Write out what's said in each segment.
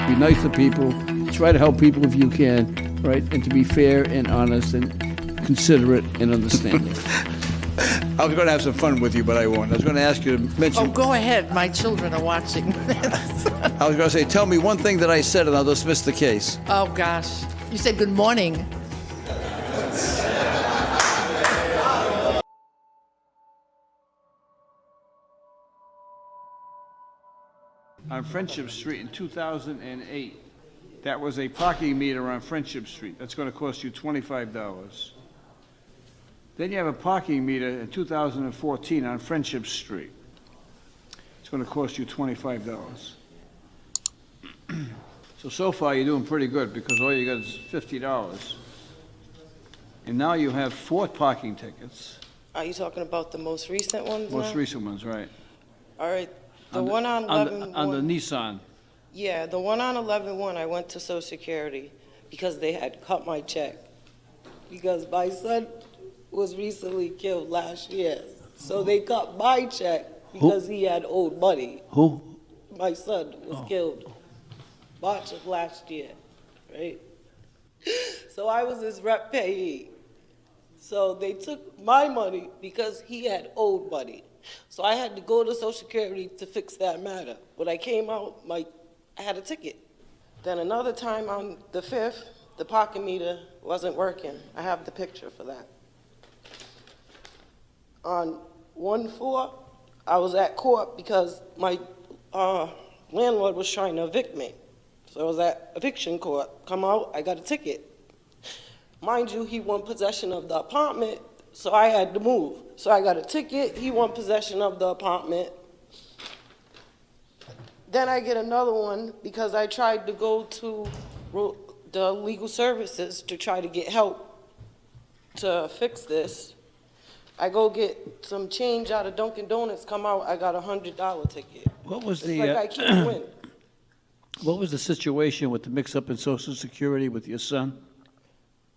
Be nice to people. Try to help people if you can, right? And to be fair and honest and considerate and understanding. I was going to have some fun with you, but I won't. I was going to ask you to mention... Oh, go ahead. My children are watching this. I was going to say, tell me one thing that I said and I'll dismiss the case. Oh, gosh. You said good morning. On Friendship Street in 2008, that was a parking meter on Friendship Street. That's going to cost you $25. Then you have a parking meter in 2014 on Friendship Street. It's going to cost you $25. So far you're doing pretty good because all you got is $50. And now you have 4 parking tickets. Are you talking about the most recent ones now? Most recent ones, right. All right. The one on 11-1. On the Nissan. Yeah, the one on 11-1, I went to Social Security because they had cut my check. Because my son was recently killed last year. So they cut my check because he had owed money. Who? My son was killed March of last year, right? So I was his rep payee. So they took my money because he had owed money. So I had to go to Social Security to fix that matter. When I came out, I had a ticket. Then another time on the 5th, the parking meter wasn't working. I have the picture for that. On 1/4, I was at court because my landlord was trying to evict me. So I was at eviction court. Come out, I got a ticket. Mind you, he won possession of the apartment, so I had to move. So I got a ticket, he won possession of the apartment. Then I get another one because I tried to go to the legal services to try to get help to fix this. I go get some change out of Dunkin' Donuts, come out, I got a $100 ticket. What was It's the, like I can't win. what was the situation with the mix-up in Social Security with your son?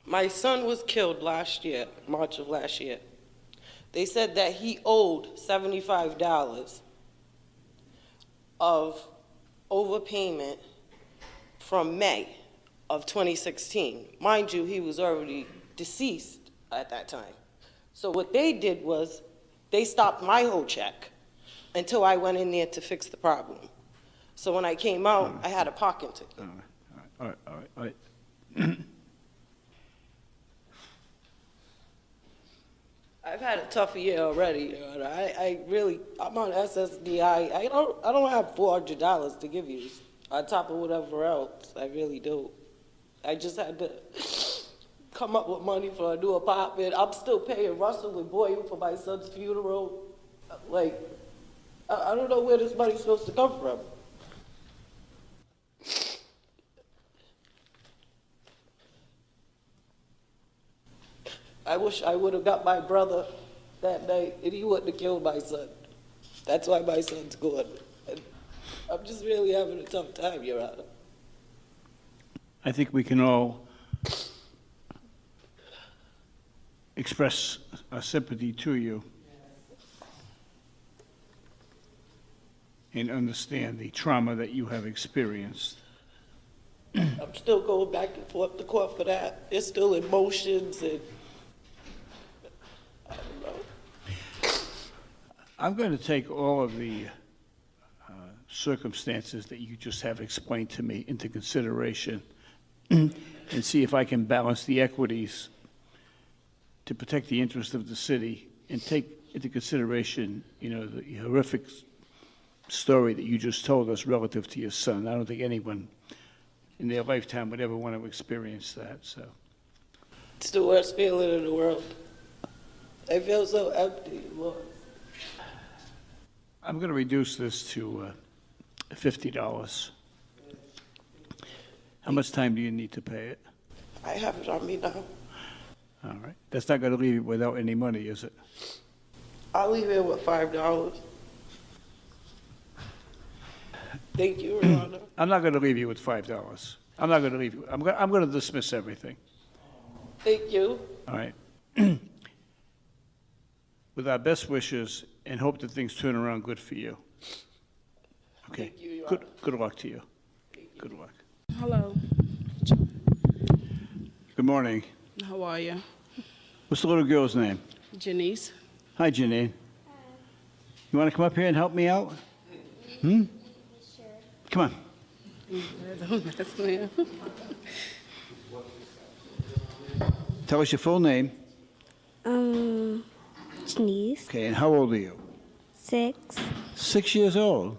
My son was killed last year, March of last year. They said that he owed $75 of overpayment from May of 2016. Mind you, he was already deceased at that time. So what they did was they stopped my whole check until I went in there to fix the problem. So when I came out, I had a parking ticket. All right. I've had a tough year already. I'm on SSDI. I don't have $400 to give you on top of whatever else. I really do. I just had to come up with money for a new apartment. I'm still paying Russell and Boyle for my son's funeral. Like, I don't know where this money's supposed to come from. I wish I would have got my brother that night and he wouldn't have killed my son. That's why my son's gone. And I'm just really having a tough time, Your Honor. I think we can all express our sympathy to you and understand the trauma that you have experienced. I'm still going back and forth to court for that. There's still emotions and I don't know. I'm going to take all of the circumstances that you just have explained to me into consideration and see if I can balance the equities to protect the interest of the city and take into consideration, the horrific story that you just told us relative to your son. I don't think anyone in their lifetime would ever want to experience that, so. It's the worst feeling in the world. I feel so empty and lost. I'm going to reduce this to $50. How much time do you need to pay it? I have it on me now. All right. That's not going to leave you without any money, is it? I'll leave here with $5. Thank you, Your Honor. I'm not going to leave you with $5. I'm not going to leave you. I'm going to dismiss everything. Thank you. All right. With our best wishes and hope that things turn around good for you. Okay. Thank you, Your Good luck to you. Honor. Good luck. Hello. Good morning. How are you? What's the little girl's name? Janice. Hi, Janine. You want to come up here and help me out? Hmm? Sure. Come on. That's me. Tell us your full name. Janice, Okay, and how old are you? 6. 6 years old.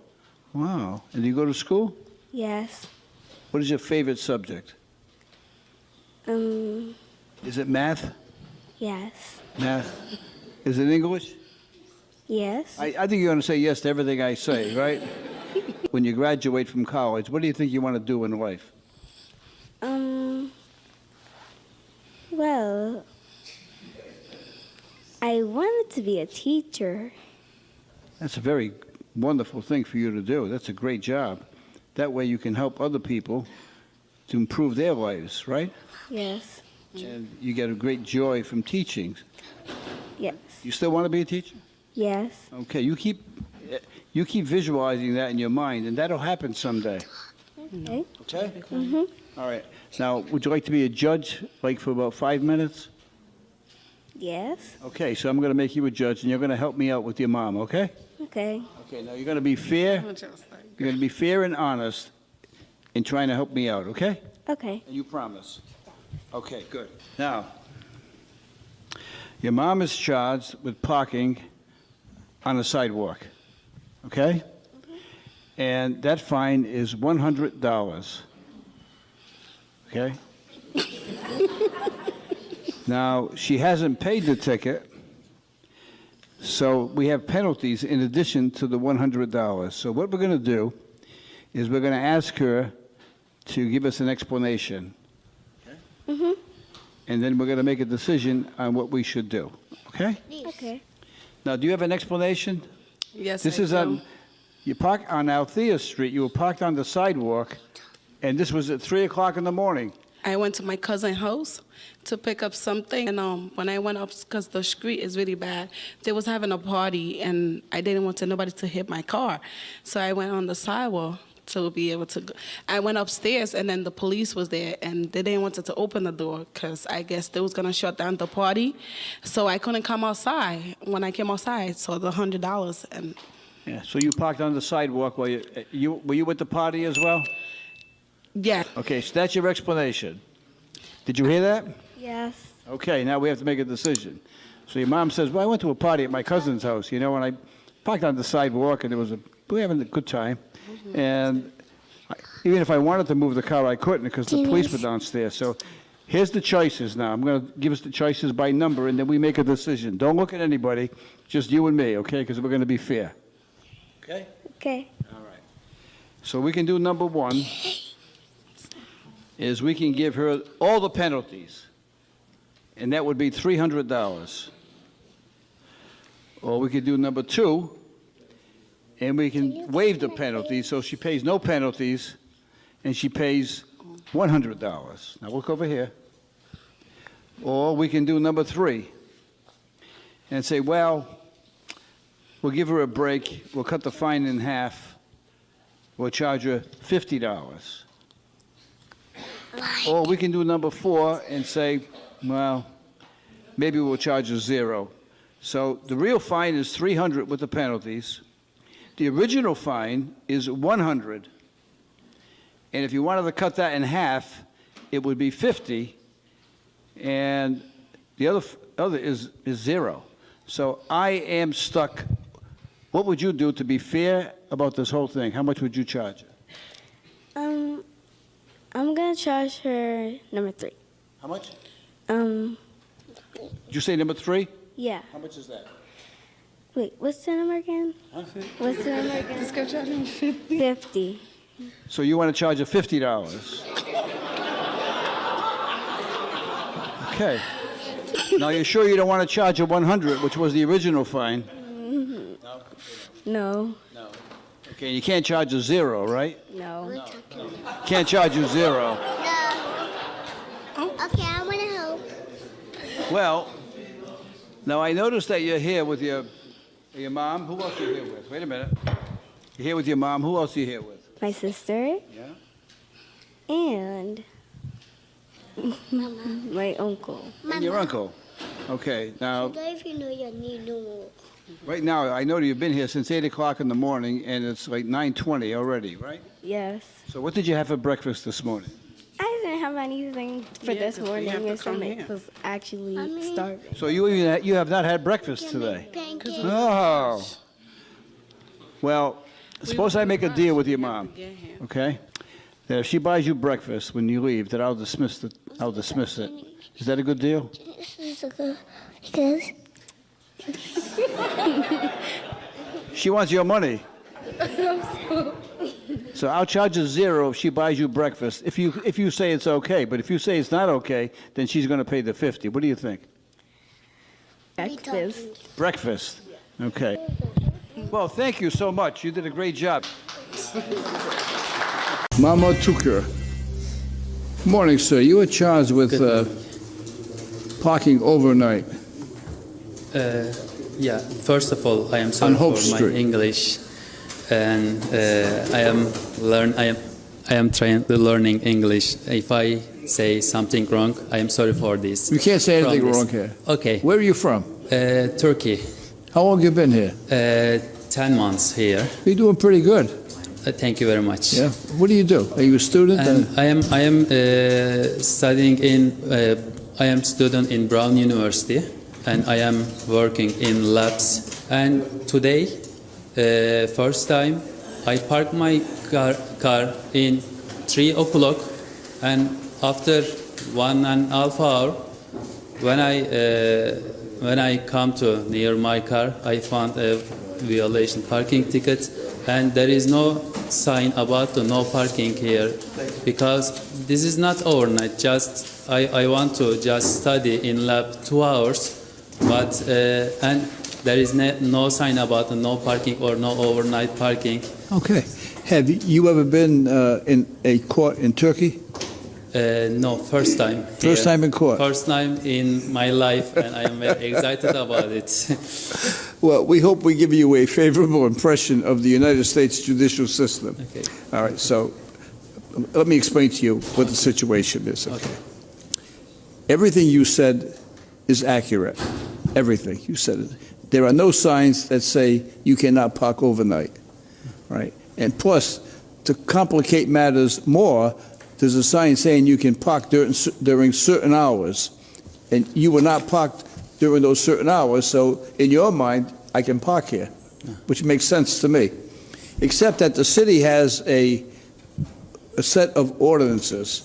Wow. And do you go to school? Yes. What is your favorite subject? Is it math? Yes. Math. Is it English? Yes. I think you're going to say yes to everything I say, right? When you graduate from college, what do you think you want to do in life? Well, I wanted to be a teacher. That's a very wonderful thing for you to do. That's a great job. That way you can help other people to improve their lives, right? Yes. And you get a great joy from teaching. Yes. You still want to be a teacher? Yes. Okay, you keep visualizing that in your mind, and that'll happen someday. Okay. Okay? All right. Now, would you like to be a judge, like for about 5 minutes? Yes. Okay, so I'm going to make you a judge, and you're going to help me out with your mom, okay? Okay. Okay, now you're going to be fair. You're going to be fair and honest in trying to help me out, okay? Okay. And you promise. Okay, good. Now, your mom is charged with parking on the sidewalk, okay? And that fine is $100, okay? Now, she hasn't paid the ticket, so we have penalties in addition to the $100. So what we're going to do is we're going to ask her to give us an explanation. And then we're going to make a decision on what we should do, okay? Okay. Now, do you have an explanation? Yes, This I is do. on, you park on Althea Street, you were parked on the sidewalk, and this was at 3 o'clock in the morning. I went to my cousin's house to pick up something, and when I went up, because the street is really bad, they was having a party, and I didn't want nobody to hit my car, so I went on the sidewalk to be able to go. I went upstairs, and then the police was there, and they didn't want to open the door because I guess they was gonna shut down the party, so I couldn't come outside. When I came outside, so the $100, and Yeah, so you parked on the sidewalk while were you at the party as well? yeah, Okay, so that's your explanation. Did you hear that? Yes. Okay, now we have to make a decision. So your mom says, well, I went to a party at my cousin's house, and I parked on the sidewalk, and we were having a good time. And even if I wanted to move the car, I couldn't because the police were downstairs. So here's the choices now. I'm going to give us the choices by number, and then we make a decision. Don't look at anybody, just you and me, okay, because we're going to be fair. Okay? Okay. All right. So we can do number 1, is we can give her all the penalties, and that would be $300. Or we could do number 2, and we can waive the penalties, so she pays no penalties, and she pays $100. Now look over here. Or we can do number 3, and say, well, we'll give her a break, we'll cut the fine in half, we'll charge her $50. Or we can do number 4 and say, well, maybe we'll charge her 0. So the real fine is $300 with the penalties. The original fine is $100. And if you wanted to cut that in half, it would be $50. And the other is 0. So I am stuck. What would you do to be fair about this whole thing? How much would you charge her? I'm gonna charge her number 3. How much? Um, Did you say number 3? yeah. How much is that? Wait, what's the number again? What's the number again? 50. So you want to charge her $50. Okay. Now you're sure you don't want to charge her $100, which was the original fine? No. Okay, you can't charge her 0, right? No. Can't charge you 0. Okay, I want to help. Well, now I noticed that you're here with your mom. Who else are you here with? Wait a minute. You're here with your mom. Who else are you here with? My sister, Yeah. and my uncle. And your uncle. Okay, now, If you know your need no more. right now, I know you've been here since 8 o'clock in the morning, and it's like 9:20 already, right? Yes. So what did you have for breakfast this morning? I didn't have anything for Yeah, this 'cause we morning. have to My come stomach here. was actually starving. So you have not had breakfast today? Oh. Well, suppose I make a deal with your mom, okay? That if she buys you breakfast when you leave, that I'll dismiss it. Is that a good deal? Because She wants your money. So I'll charge her $0 if she buys you breakfast, if you say it's okay. But if you say it's not okay, then she's going to pay the $50. What do you think? breakfast. Breakfast. Okay. Well, thank you so much. You did a great job. Mama Tucker. Morning, sir. You were charged with parking overnight. Yeah, first of all, I am sorry On Hope for Street. my English, and I am trying to learning English. If I say something wrong, I am sorry for this. You can't say anything From this. wrong here. Okay, Where are you from? Turkey, How long have you been here? 10 months here. You're doing pretty good. Thank you very much. Yeah. What do you do? Are you a student? And I am studying in I am student in Brown University, and I am working in labs. And today, first time, I parked my car in 3 o'clock, and after 1.5 hours, when I come to near my car, I found a violation parking ticket, and there is no sign about the no parking here, because this is not overnight. Just I want to just study in lab 2 hours, but and there is no sign about the no parking or no overnight parking. Okay. Have you ever been in a court in Turkey? No, first time. First here. time in court? First time in my life, and I am very excited about it. Well, we hope we give you a favorable impression of the United States judicial system. Okay. All right, so let me explain to you what the situation is. Okay. Everything you said is accurate. Everything you said. There are no signs that say you cannot park overnight, right? And plus, to complicate matters more, there's a sign saying you can park during certain hours, and you were not parked during those certain hours, so in your mind, I can park here, which makes sense to me. Except that the city has a set of ordinances.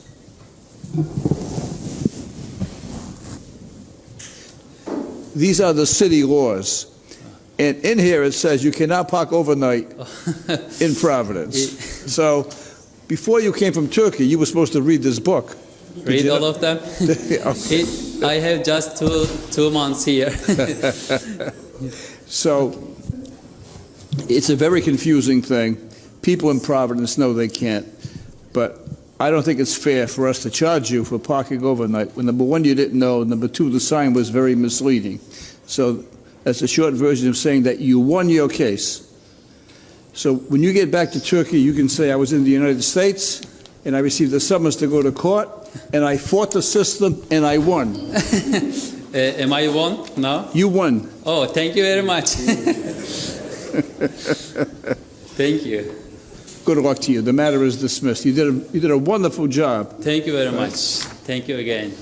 These are the city laws. And in here it says you cannot park overnight in Providence. So before you came from Turkey, you were supposed to read this book. Read all of them. Okay. I have just two months here. So it's a very confusing thing. People in Providence know they can't, but I don't think it's fair for us to charge you for parking overnight when, number one, you didn't know, number two, the sign was very misleading. So that's a short version of saying that you won your case. So when you get back to Turkey, you can say I was in the United States and I received a summons to go to court and I fought the system and I won. Am I won now? You won. Oh, thank you very much. Thank you. Good luck to you. The matter is dismissed. You did a wonderful job. Thank you very much. Thank you again.